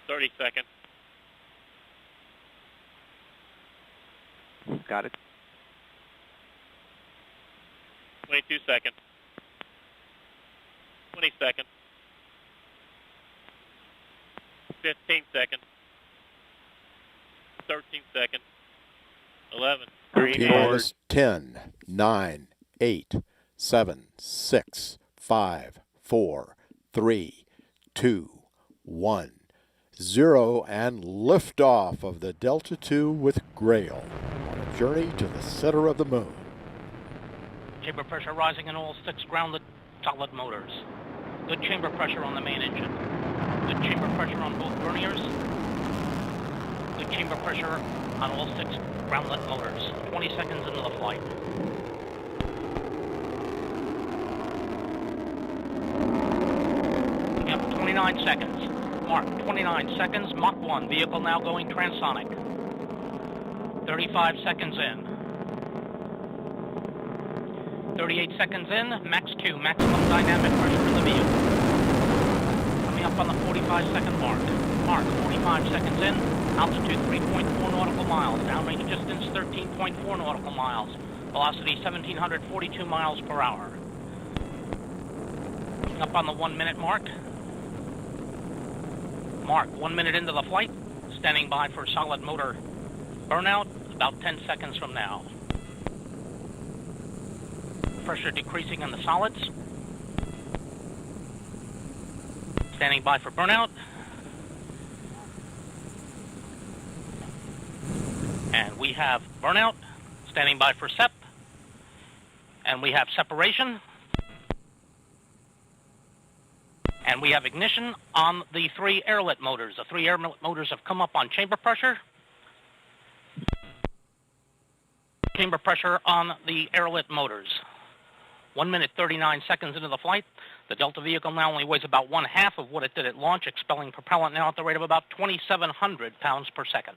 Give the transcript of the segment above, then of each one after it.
30 seconds. Got it. 22 seconds. 20 seconds. 15 seconds. 13 seconds. 11. T-minus 10, 9, 8, 7, 6, 5, 4, 3, 2, 1, 0, and liftoff of the Delta II with GRAIL on a journey to the center of the moon. Chamber pressure rising in all 6 grounded solid motors. Good chamber pressure on the main engine. Good chamber pressure on both verniers. Good chamber pressure on all 6 groundlet motors. 20 seconds into the flight. We have 29 seconds. Mark, 29 seconds. Mach 1. Vehicle now going transonic. 35 seconds in. 38 seconds in. Max Q. Maximum dynamic pressure in the vehicle. Coming up on the 45-second mark. Mark, 45 seconds in. Altitude 3.4 nautical miles. Downrange distance 13.4 nautical miles. Velocity 1,742 miles per hour. Up on the 1 minute mark. Mark, 1 minute into the flight. Standing by for solid motor burnout about 10 seconds from now. Pressure decreasing in the solids. Standing by for burnout. And we have burnout, standing by for Sept. And we have separation. And we have ignition on the 3 airlet motors. The 3 airlet motors have come up on chamber pressure. Chamber pressure on the airlet motors. 1 minute 39 seconds into the flight. The Delta vehicle now only weighs about 1/2 of what it did at launch, expelling propellant now at the rate of about 2,700 pounds per second.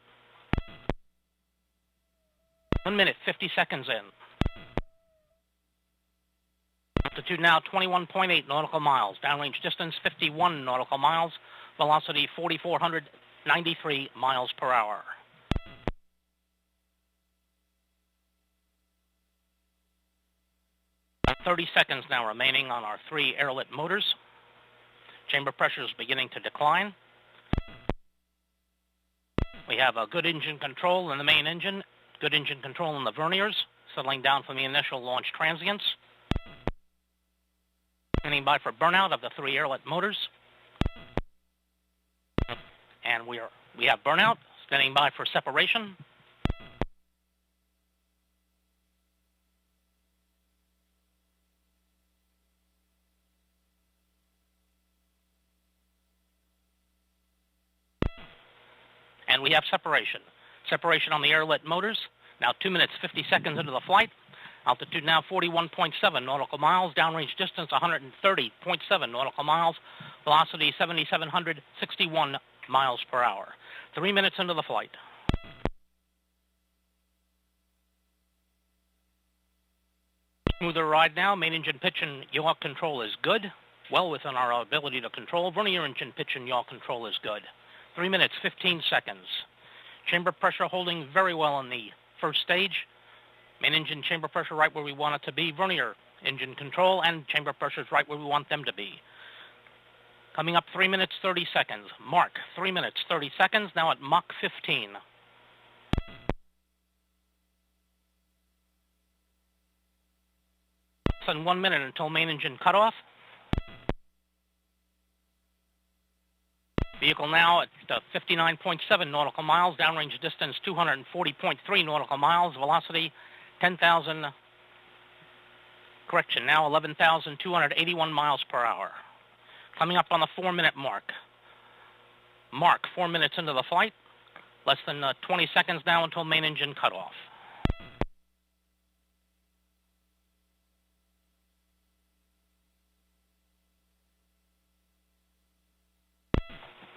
1 minute, 50 seconds in. Altitude now 21.8 nautical miles. Downrange distance 51 nautical miles. Velocity 4,493 miles per hour. About 30 seconds now remaining on our 3 airlet motors. Chamber pressure is beginning to decline. We have a good engine control in the main engine. Good engine control in the verniers, settling down from the initial launch transients. Standing by for burnout of the 3 airlet motors. And we have burnout, standing by for separation. And we have separation. Separation on the airlet motors. Now 2 minutes, 50 seconds into the flight. Altitude now 41.7 nautical miles. Downrange distance 130.7 nautical miles. Velocity 7,761 miles per hour. 3 minutes into the flight. Smoother ride now. Main engine pitch and yaw control is good. Well within our ability to control. Vernier engine pitch and yaw control is good. 3 minutes, 15 seconds. Chamber pressure holding very well in the first stage. Main engine chamber pressure right where we want it to be. Vernier engine control and chamber pressure is right where we want them to be. Coming up 3 minutes, 30 seconds. Mark, 3 minutes, 30 seconds, now at Mach 15. Less than 1 minute until main engine cutoff. Vehicle now at 59.7 nautical miles, downrange distance 240.3 nautical miles, velocity 11,281 miles per hour. Coming up on the 4 minute mark. Mark, 4 minutes into the flight, less than 20 seconds now until main engine cutoff.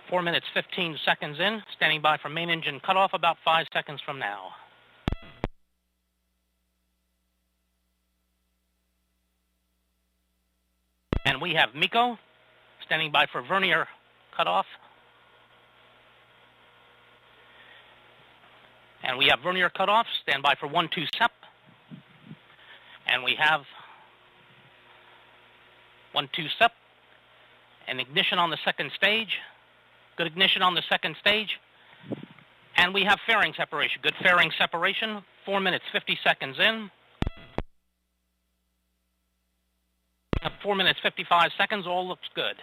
Four minutes, 15 seconds in, standing by for main engine cutoff about 5 seconds from now. And we have MECO, standing by for vernier cutoff. And we have vernier cutoff. Stand by for 1-2 Sept. And we have 1-2 Sept. And ignition on the second stage. Good ignition on the second stage. And we have fairing separation. Good fairing separation. 4 minutes, 50 seconds in. 4 minutes, 55 seconds. All looks good.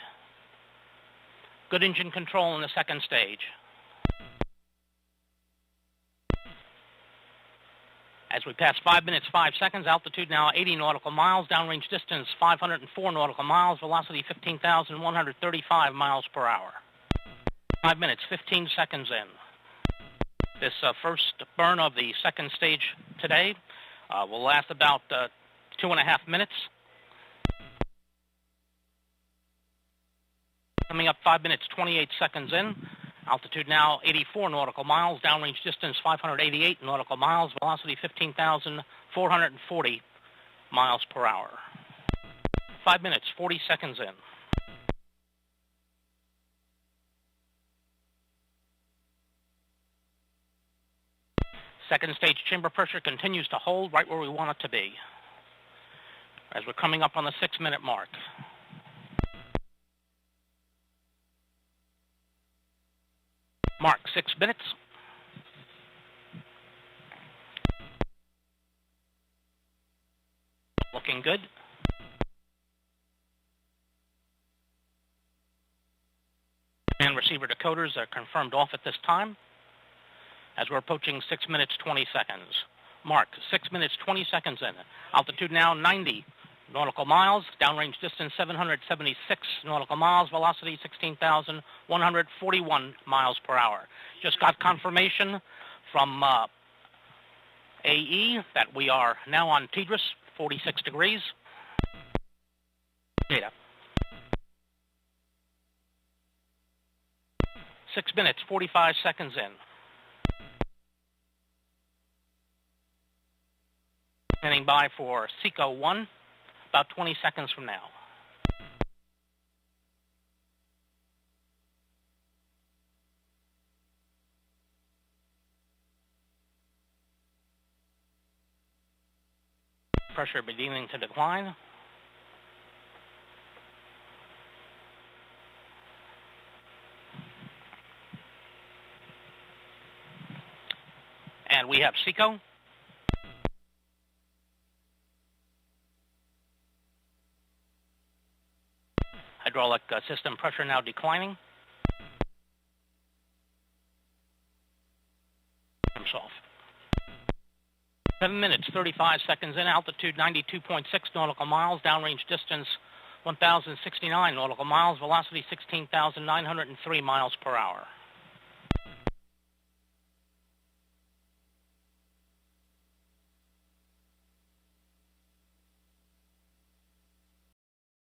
Good engine control in the second stage. As we pass 5 minutes, 5 seconds, altitude now 80 nautical miles, downrange distance 504 nautical miles, velocity 15,135 miles per hour. 5 minutes, 15 seconds in. This first burn of the second stage today will last about 2.5 minutes. Coming up 5 minutes, 28 seconds in. Altitude now 84 nautical miles, downrange distance 588 nautical miles, velocity 15,440 miles per hour. 5 minutes, 40 seconds in. Second stage chamber pressure continues to hold right where we want it to be as we're coming up on the 6-minute mark. Mark, 6 minutes. Looking good. And receiver decoders are confirmed off at this time as we're approaching 6 minutes, 20 seconds. Mark, 6 minutes, 20 seconds in. Altitude now 90 nautical miles, downrange distance 776 nautical miles, velocity 16,141 miles per hour. Just got confirmation from AE that we are now on Tidris, 46 degrees. Data. 6 minutes, 45 seconds in. Standing by for SECO 1. About 20 seconds from now. Pressure beginning to decline. And we have SECO. Hydraulic system pressure now declining. Pumps off. 7 minutes, 35 seconds in, altitude 92.6 nautical miles, downrange distance 1,069 nautical miles, velocity 16,903 miles per hour.